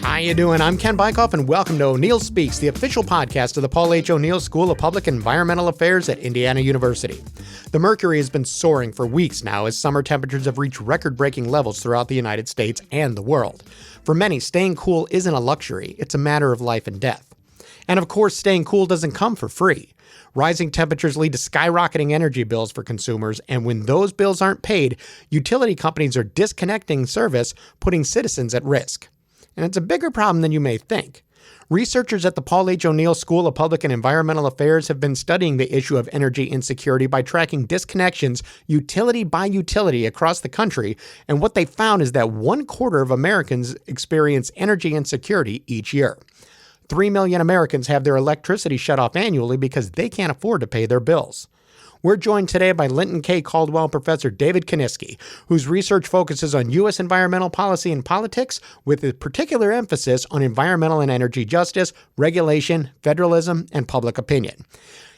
How you doing? I'm Ken Bykoff, and welcome to O'Neill Speaks, the official podcast of the Paul H. O'Neill School of Public Environmental Affairs at Indiana University. The mercury has been soaring for weeks now as summer temperatures have reached record-breaking levels throughout the United States and the world. For many, staying cool isn't a luxury, it's a matter of life and death. And of course, staying cool doesn't come for free. Rising temperatures lead to skyrocketing energy bills for consumers, and when those bills aren't paid, utility companies are disconnecting service, putting citizens at risk. And it's a bigger problem than you may think. Researchers at the Paul H. O'Neill School of Public and Environmental Affairs have been studying the issue of energy insecurity by tracking disconnections utility by utility across the country, and what they found is that 1/4 of Americans experience energy insecurity each year. 3 million Americans have their electricity shut off annually because they can't afford to pay their bills. We're joined today by Linton K. Caldwell Professor David Konisky, whose research focuses on U.S. environmental policy and politics, with a particular emphasis on environmental and energy justice, regulation, federalism, and public opinion.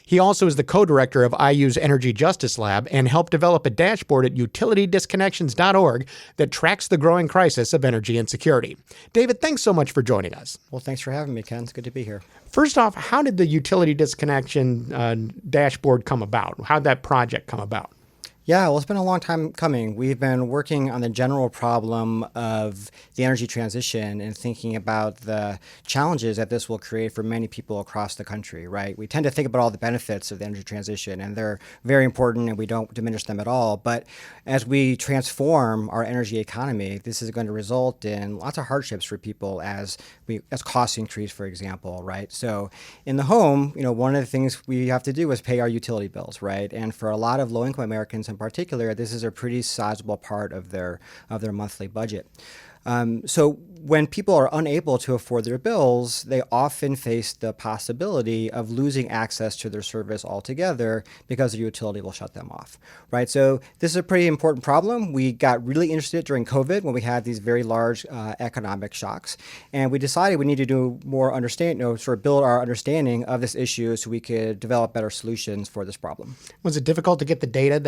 He also is the co-director of IU's Energy Justice Lab and helped develop a dashboard at utilitydisconnections.org that tracks the growing crisis of energy insecurity. David, thanks so much for joining us. Well, thanks for having me, Ken. It's good to be here. First off, how did the utility disconnection dashboard come about? How did that project come about? Yeah, well, it's been a long time coming. We've been working on the general problem of the energy transition and thinking about the challenges that this will create for many people across the country, right? We tend to think about all the benefits of the energy transition, and they're very important, and we don't diminish them at all. But as we transform our energy economy, this is going to result in lots of hardships for people as costs increase, for example, right? So in the home, one of the things we have to do is pay our utility bills, right? And for a lot of low-income Americans in particular, this is a pretty sizable part of their monthly budget. So when people are unable to afford their bills, they often face the possibility of losing access to their service altogether because the utility will shut them off, right? So this is a pretty important problem. We got really interested during COVID when we had these very large economic shocks, and we decided we need to do more build our understanding of this issue so we could develop better solutions for this problem. Was it difficult to get the data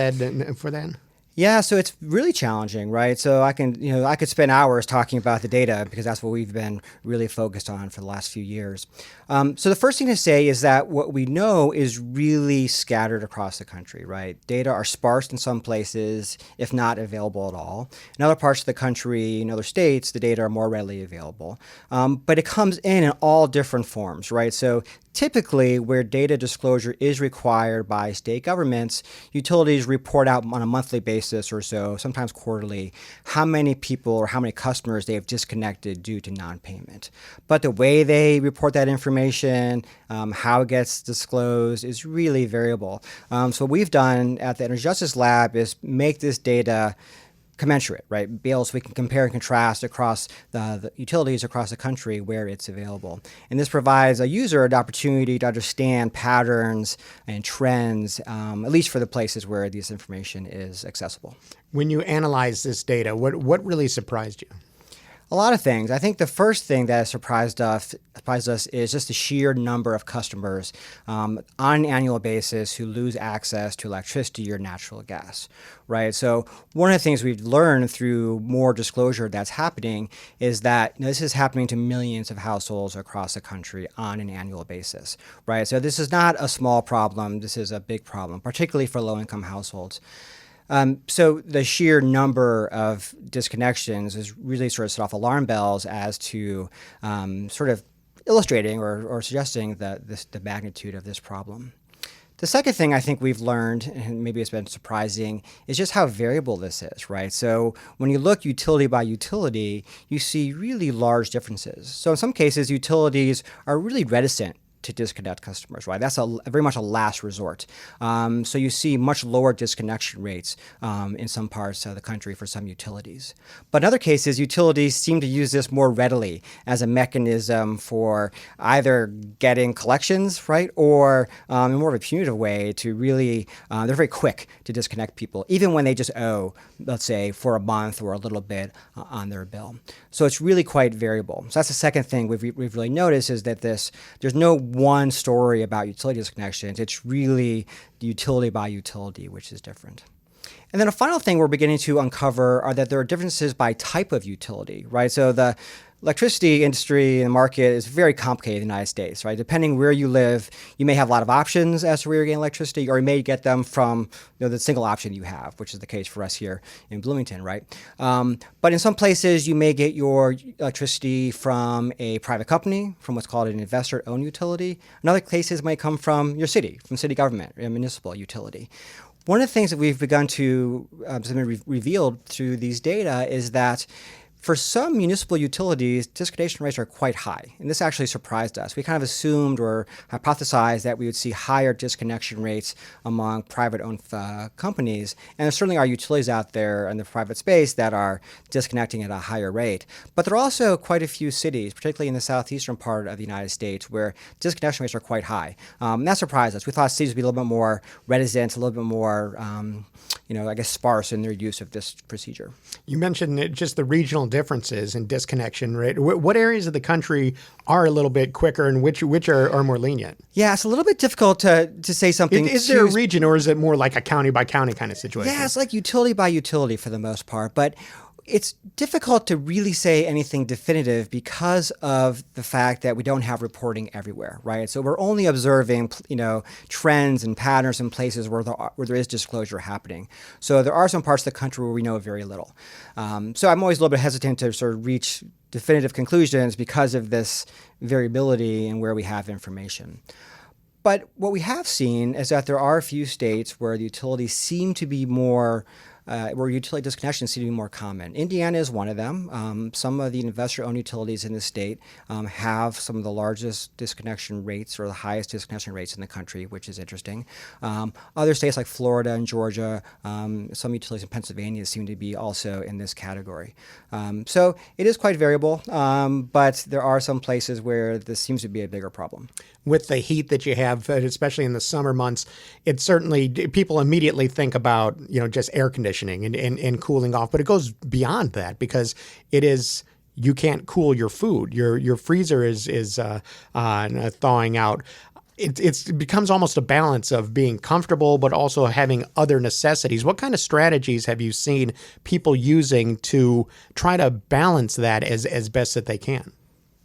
for that? Yeah, so it's really challenging, right? So I could spend hours talking about the data because that's what we've been really focused on for the last few years. So the first thing to say is that what we know is really scattered across the country, right? Data are sparse in some places, if not available at all. In other parts of the country, in other states, the data are more readily available. But it comes in all different forms, right? So typically, where data disclosure is required by state governments, utilities report out on a monthly basis or so, sometimes quarterly, how many people or how many customers they have disconnected due to non-payment. But the way they report that information, how it gets disclosed is really variable. So what we've done at the Energy Justice Lab is make this data commensurate, right? So we can compare and contrast across the utilities across the country where it's available. And this provides a user an opportunity to understand patterns and trends, at least for the places where this information is accessible. When you analyze this data, what really surprised you? A lot of things. I think the first thing that surprised us is just the sheer number of customers on an annual basis who lose access to electricity or natural gas, right? So one of the things we've learned through more disclosure that's happening is that this is happening to millions of households across the country on an annual basis, right? So this is not a small problem. This is a big problem, particularly for low-income households. So the sheer number of disconnections is really sort of set off alarm bells as to sort of illustrating or suggesting the magnitude of this problem. The second thing I think we've learned, and maybe it's been surprising, is just how variable this is, right? So when you look utility by utility, you see really large differences. So in some cases, utilities are really reticent to disconnect customers, right? That's very much a last resort. So you see much lower disconnection rates in some parts of the country for some utilities. But in other cases, utilities seem to use this more readily as a mechanism for either getting collections, right, or in more of a punitive way to really, they're very quick to disconnect people, even when they just owe, let's say, for a month or a little bit on their bill. So it's really quite variable. So that's the second thing we've really noticed is that there's no one story about utility disconnections. It's really utility by utility, which is different. And then a final thing we're beginning to uncover are that there are differences by type of utility, right? So the electricity industry and market is very complicated in the United States, right? Depending where you live, you may have a lot of options as to where you're getting electricity, or you may get them from the single option you have, which is the case for us here in Bloomington, right? But in some places, you may get your electricity from a private company, from what's called an investor-owned utility. In other cases, it might come from your city, from city government, a municipal utility. One of the things that we've begun to revealed through these data is that for some municipal utilities, disconnection rates are quite high. And this actually surprised us. We kind of assumed or hypothesized that we would see higher disconnection rates among private-owned companies. And there certainly are utilities out there in the private space that are disconnecting at a higher rate. But there are also quite a few cities, particularly in the southeastern part of the United States, where disconnection rates are quite high. And that surprised us. We thought cities would be a little bit more reticent, a little bit more, sparse in their use of this procedure. You mentioned just the regional differences in disconnection rate. What areas of the country are a little bit quicker and which are more lenient? Yeah, it's a little bit difficult to say something. Is there a region, or is it more like a county by county kind of situation? Yeah, it's like utility by utility for the most part. But it's difficult to really say anything definitive because of the fact that we don't have reporting everywhere, right? So we're only observing, trends and patterns in places where there is disclosure happening. So there are some parts of the country where we know very little. So I'm always a little bit hesitant to sort of reach definitive conclusions because of this variability in where we have information. But what we have seen is that there are a few states where the utilities seem to be more where utility disconnections seem to be more common. Indiana is one of them. Some of the investor-owned utilities in the state have some of the largest disconnection rates or the highest disconnection rates in the country, which is interesting. Other states like Florida and Georgia, some utilities in Pennsylvania seem to be also in this category. So it is quite variable, but there are some places where this seems to be a bigger problem. With the heat that you have, especially in the summer months, it certainly, people immediately think about, just air conditioning and cooling off, but it goes beyond that because it is, you can't cool your food. Your freezer is thawing out. It becomes almost a balance of being comfortable, but also having other necessities. What kind of strategies have you seen people using to try to balance that as best that they can?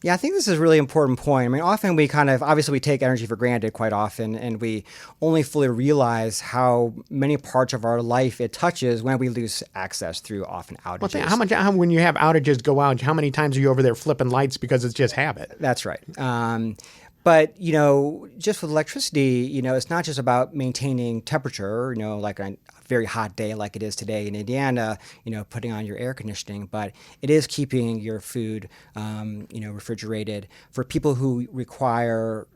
Yeah, I think this is a really important point. I mean, often we obviously we take energy for granted quite often, and we only fully realize how many parts of our life it touches when we lose access through often outages. How when you have outages go out, how many times are you over there flipping lights because it's just habit? That's right. But, just with electricity, it's not just about maintaining temperature, like a very hot day like it is today in Indiana, putting on your air conditioning, but it is keeping your food, refrigerated. For people who require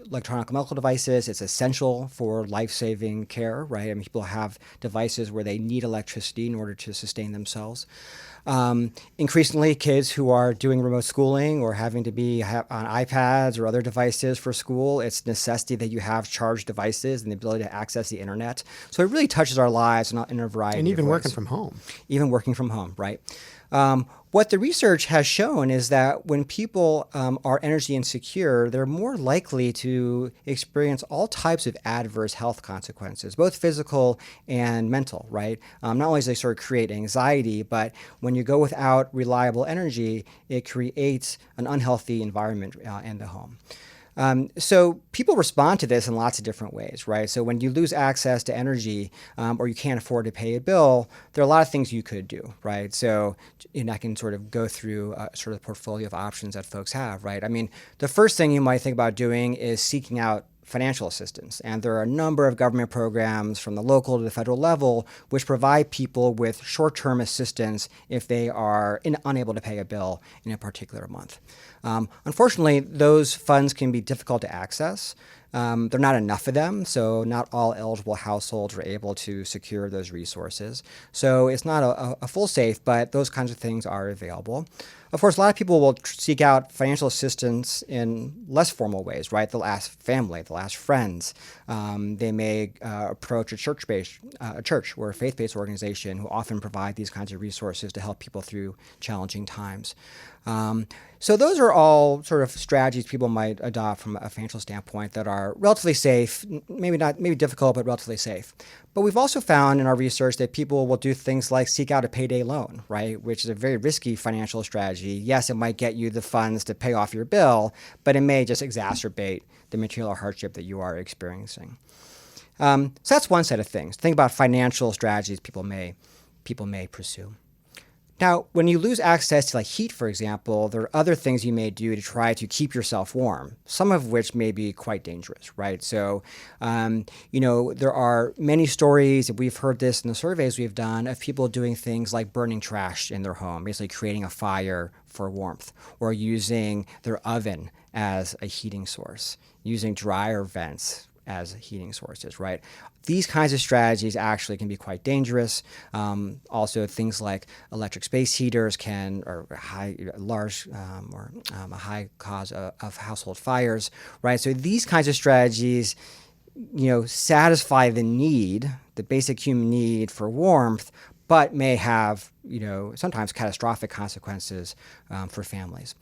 electronic medical devices, it's essential for life-saving care, right? I mean, people have devices where they need electricity in order to sustain themselves. Increasingly, kids who are doing remote schooling or having to be on iPads or other devices for school, it's necessity that you have charged devices and the ability to access the internet. So it really touches our lives in a variety of ways. And even working from home. Even working from home, right? What the research has shown is that when people are energy insecure, they're more likely to experience all types of adverse health consequences, both physical and mental, right? Not only does they sort of create anxiety, but when you go without reliable energy, it creates an unhealthy environment in the home. So people respond to this in lots of different ways, right? So when you lose access to energy or you can't afford to pay a bill, there are a lot of things you could do, right? So I can sort of go through sort of the portfolio of options that folks have, right? I mean, the first thing you might think about doing is seeking out financial assistance. And there are a number of government programs from the local to the federal level which provide people with short-term assistance if they are unable to pay a bill in a particular month. Unfortunately, those funds can be difficult to access. There are not enough of them, so not all eligible households are able to secure those resources. So it's not a full safe, but those kinds of things are available. Of course, a lot of people will seek out financial assistance in less formal ways, right? They'll ask family, they'll ask friends. They may approach a church or a faith-based organization who often provide these kinds of resources to help people through challenging times. So those are are all sort of strategies people might adopt from a financial standpoint that are relatively safe, maybe difficult, but relatively safe. But we've also found in our research that people will do things like seek out a payday loan, right, which is a very risky financial strategy. Yes, it might get you the funds to pay off your bill, but it may just exacerbate the material hardship that you are experiencing. So that's one set of things. Think about financial strategies people may pursue. Now, when you lose access to like heat, for example, there are other things you may do to try to keep yourself warm, some of which may be quite dangerous, right? So, there are many stories, we've heard this in the surveys we've done, of people doing things like burning trash in their home, basically creating a fire for warmth, or using their oven as a heating source, using dryer vents as heating sources, right? These kinds of strategies actually can be quite dangerous. Also, things like electric space heaters a high cause of household fires, right? So these kinds of strategies, satisfy the basic human need for warmth, but may have, sometimes catastrophic consequences for families.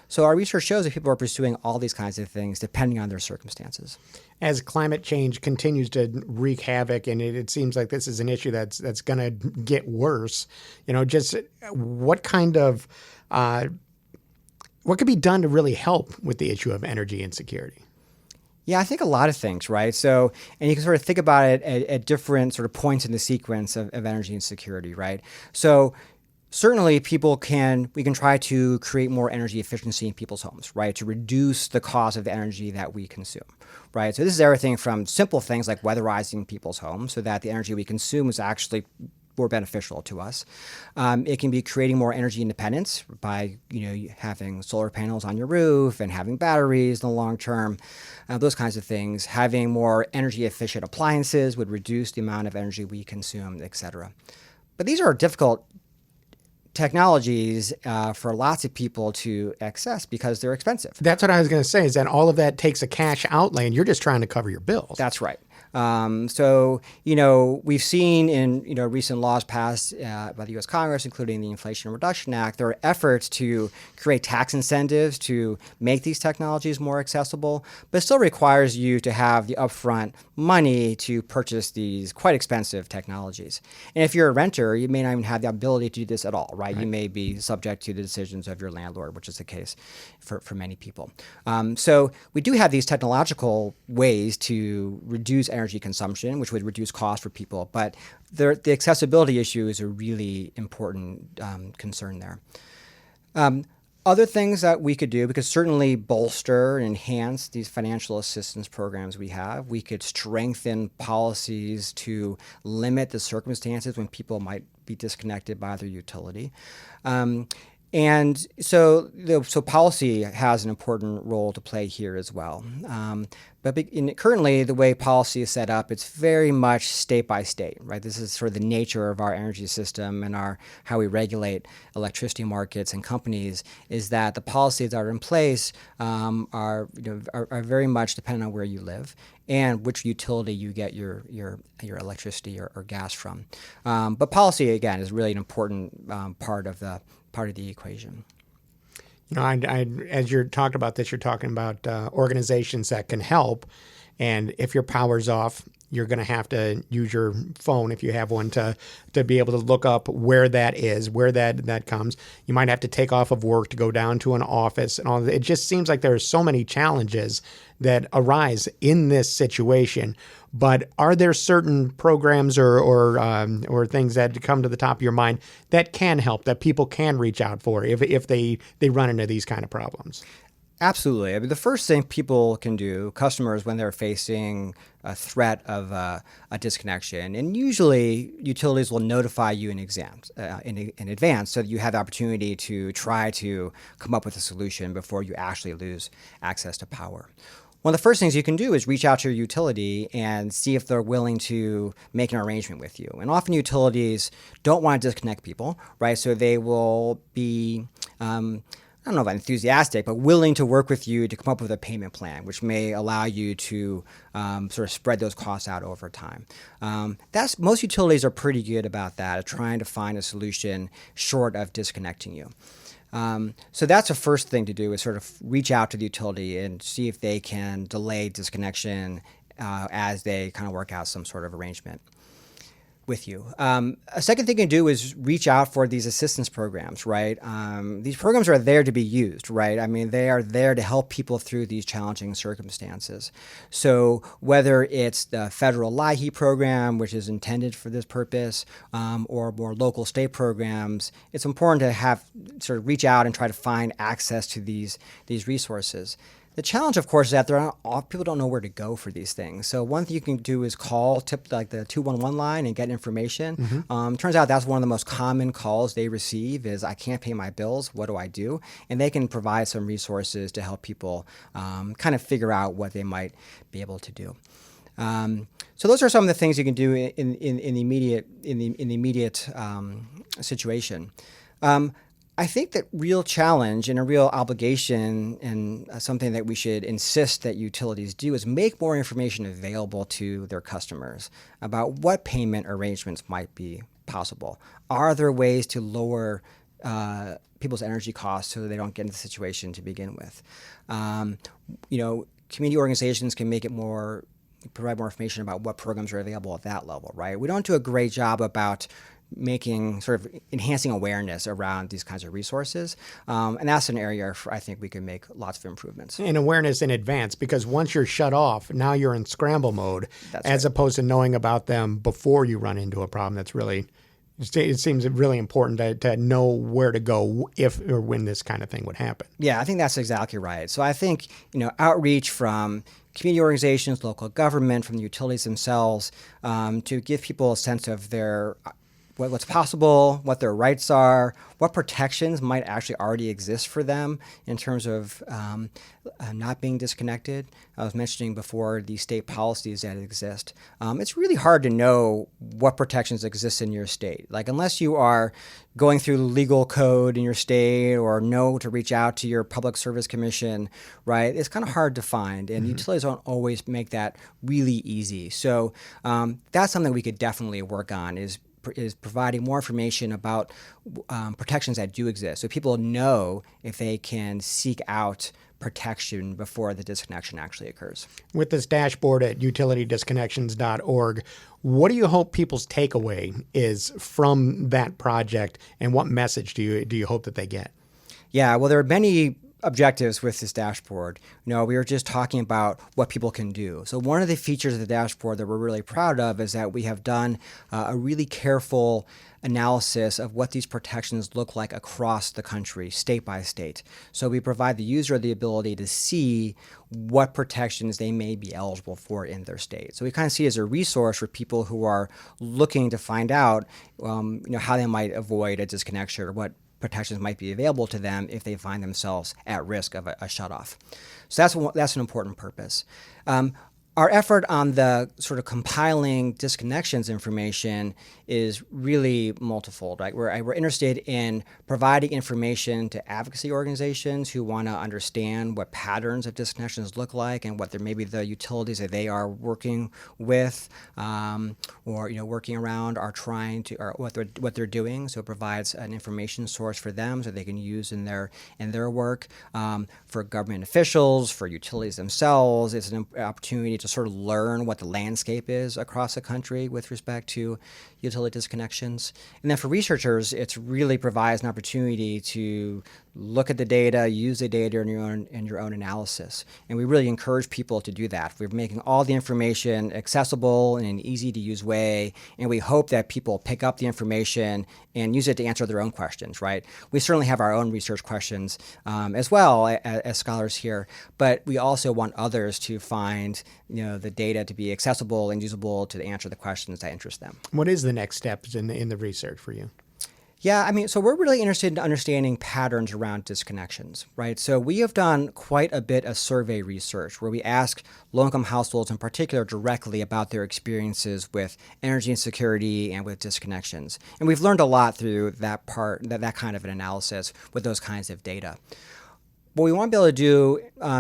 So our research shows that people are pursuing all these kinds of things depending on their circumstances. As climate change continues to wreak havoc, and it seems like this is an issue that's going to get worse, just what kind of what could be done to really help with the issue of energy insecurity? Yeah, I think a lot of things, right? So, and you can sort of think about it at different sort of points in the sequence of energy insecurity, right? So certainly we can try to create more energy efficiency in people's homes, right? To reduce the cost of the energy that we consume, right? So this is everything from simple things like weatherizing people's homes so that the energy we consume is actually more beneficial to us. It can be creating more energy independence by having solar panels on your roof and having batteries in the long term, those kinds of things. Having more energy efficient appliances would reduce the amount of energy we consume, et cetera. But these are difficult technologies for lots of people to access because they're expensive. That's what I was going to say, is that all of that takes a cash outlay and you're just trying to cover your bills. That's right. We've seen in, recent laws passed by the U.S. Congress, including the Inflation Reduction Act, there are efforts to create tax incentives to make these technologies more accessible, but it still requires you to have the upfront money to purchase these quite expensive technologies. And if you're a renter, you may not even have the ability to do this at all, right? You may be subject to the decisions of your landlord, which is the case for many people. So we do have these technological ways to reduce energy consumption, which would reduce costs for people, but the accessibility issue is a really important concern there. Other things that we could do, we could certainly bolster and enhance these financial assistance programs we have. We could strengthen policies to limit the circumstances when people might be disconnected by their utility. And so policy has an important role to play here as well. But currently, the way policy is set up, it's very much state by state, right? This is sort of the nature of our energy system and how we regulate electricity markets and companies, is that the policies that are in place are very much dependent on where you live and which utility you get your electricity or gas from. But policy, again, is really an important part of the equation. As you're talking about this, you're talking about organizations that can help. And if your power's off, you're going to have to use your phone, if you have one, to be able to look up where that is, where that comes. You might have to take off of work to go down to an office and all. It just seems like there are so many challenges that arise in this situation. But are there certain programs or things that come to the top of your mind that can help, that people can reach out for if they run into these kind of problems? Absolutely. I mean, the first thing people can do, customers, when they're facing a threat of a disconnection, and usually utilities will notify you in advance so that you have the opportunity to try to come up with a solution before you actually lose access to power. One of the first things you can do is reach out to your utility and see if they're willing to make an arrangement with you. And often utilities don't want to disconnect people, right? So they will be I don't know about enthusiastic, but willing to work with you to come up with a payment plan, which may allow you to sort of spread those costs out over time. Most utilities are pretty good about that, of trying to find a solution short of disconnecting you. So that's the first thing to do is sort of reach out to the utility and see if they can delay disconnection as they kind of work out some sort of arrangement with you. A second thing you can do is reach out for these assistance programs, right? These programs are there to be used, right? I mean, they are there to help people through these challenging circumstances. So whether it's the federal LIHEAP program, which is intended for this purpose, or more local state programs, it's important to have sort of reach out and try to find access to these resources. The challenge, of course, is that people don't know where to go for these things. So one thing you can do is tip like the 211 line and get information. Turns out that's one of the most common calls they receive is, I can't pay my bills, what do I do? And they can provide some resources to help people kind of figure out what they might be able to do. So those are some of the things you can do in the immediate situation. I think that real challenge and a real obligation and something that we should insist that utilities do is make more information available to their customers about what payment arrangements might be possible. Are there ways to lower people's energy costs so that they don't get into the situation to begin with? Community organizations can provide more information about what programs are available at that level, right? We don't do a great job about enhancing awareness around these kinds of resources. And that's an area I think we can make lots of improvements. And awareness in advance, because once you're shut off, now you're in scramble mode, as opposed to knowing about them before you run into a problem. It seems really important to know where to go if or when this kind of thing would happen. Yeah, I think that's exactly right. So I think, outreach from community organizations, local government, from the utilities themselves, to give people a sense of what's possible, what their rights are, what protections might actually already exist for them in terms of not being disconnected. I was mentioning before the state policies that exist. It's really hard to know what protections exist in your state. Like, unless you are going through the legal code in your state or know to reach out to your public service commission, right? It's kind of hard to find, and utilities don't always make that really easy. So that's something we could definitely work on, is providing more information about protections that do exist, so people know if they can seek out protection before the disconnection actually occurs. With this dashboard at utilitydisconnections.org, what do you hope people's takeaway is from that project, and what message do you hope that they get? Yeah, well, there are many objectives with this dashboard. We were just talking about what people can do. So one of the features of the dashboard that we're really proud of is that we have done a really careful analysis of what these protections look like across the country, state by state. So we provide the user the ability to see what protections they may be eligible for in their state. So we kind of see it as a resource for people who are looking to find out how they might avoid a disconnection, or what protections might be available to them if they find themselves at risk of a shutoff. So that's an important purpose. Our effort on the sort of compiling disconnections information is really multifold, right? We're interested in providing information to advocacy organizations who want to understand what patterns of disconnections look like and what maybe the utilities that they are working with or working around are trying to, or what they're doing. So it provides an information source for them so they can use in their work. For government officials, for utilities themselves, it's an opportunity to sort of learn what the landscape is across the country with respect to utility disconnections. And then for researchers, it really provides an opportunity to look at the data, use the data in your own analysis. And we really encourage people to do that. We're making all the information accessible in an easy-to-use way, and we hope that people pick up the information and use it to answer their own questions, right? We certainly have our own research questions as well as scholars here, but we also want others to find the data to be accessible and usable to answer the questions that interest them. What is the next steps in the research for you? Yeah, so we're really interested in understanding patterns around disconnections, right? So we have done quite a bit of survey research where we ask low-income households in particular directly about their experiences with energy insecurity and with disconnections. And we've learned a lot through that kind of an analysis with those kinds of data. What we want to be able to do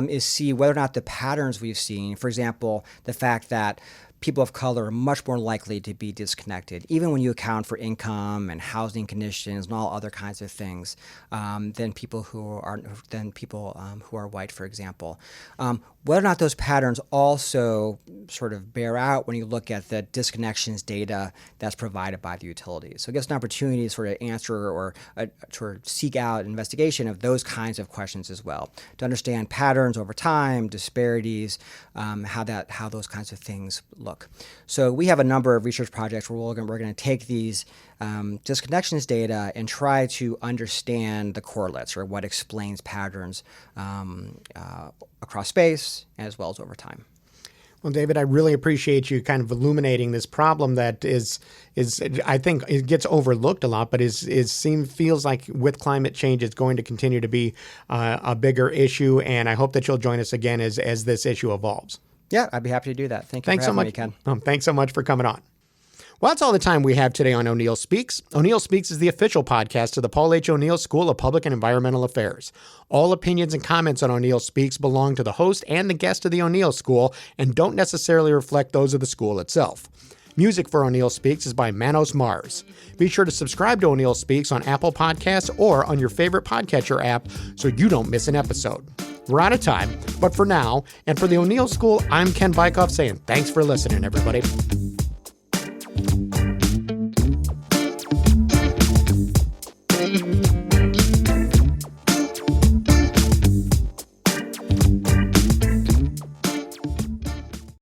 is see whether or not the patterns we've seen, for example, the fact that people of color are much more likely to be disconnected, even when you account for income and housing conditions and all other kinds of things, than people who are white, for example. Whether or not those patterns also sort of bear out when you look at the disconnections data that's provided by the utilities. So it gives an opportunity to sort of answer or sort of seek out investigation of those kinds of questions as well, to understand patterns over time, disparities, how those kinds of things look. So we have a number of research projects where we're going to take these disconnections data and try to understand the correlates, or what explains patterns across space as well as over time. Well, David, I really appreciate you kind of illuminating this problem that is I think it gets overlooked a lot, but feels like with climate change, it's going to continue to be a bigger issue. And I hope that you'll join us again as this issue evolves. Yeah, I'd be happy to do that. Thanks for having me, Ken. Thanks so much for coming on. Well, that's all the time we have today on O'Neill Speaks. O'Neill Speaks is the official podcast of the Paul H. O'Neill School of Public and Environmental Affairs. All opinions and comments on O'Neill Speaks belong to the host and the guest of the O'Neill School and don't necessarily reflect those of the school itself. Music for O'Neill Speaks is by Manos Mars. Be sure to subscribe to O'Neill Speaks on Apple Podcasts or on your favorite podcatcher app so you don't miss an episode. We're out of time, but for now, and for the O'Neill School, I'm Ken Bykoff saying thanks for listening, everybody.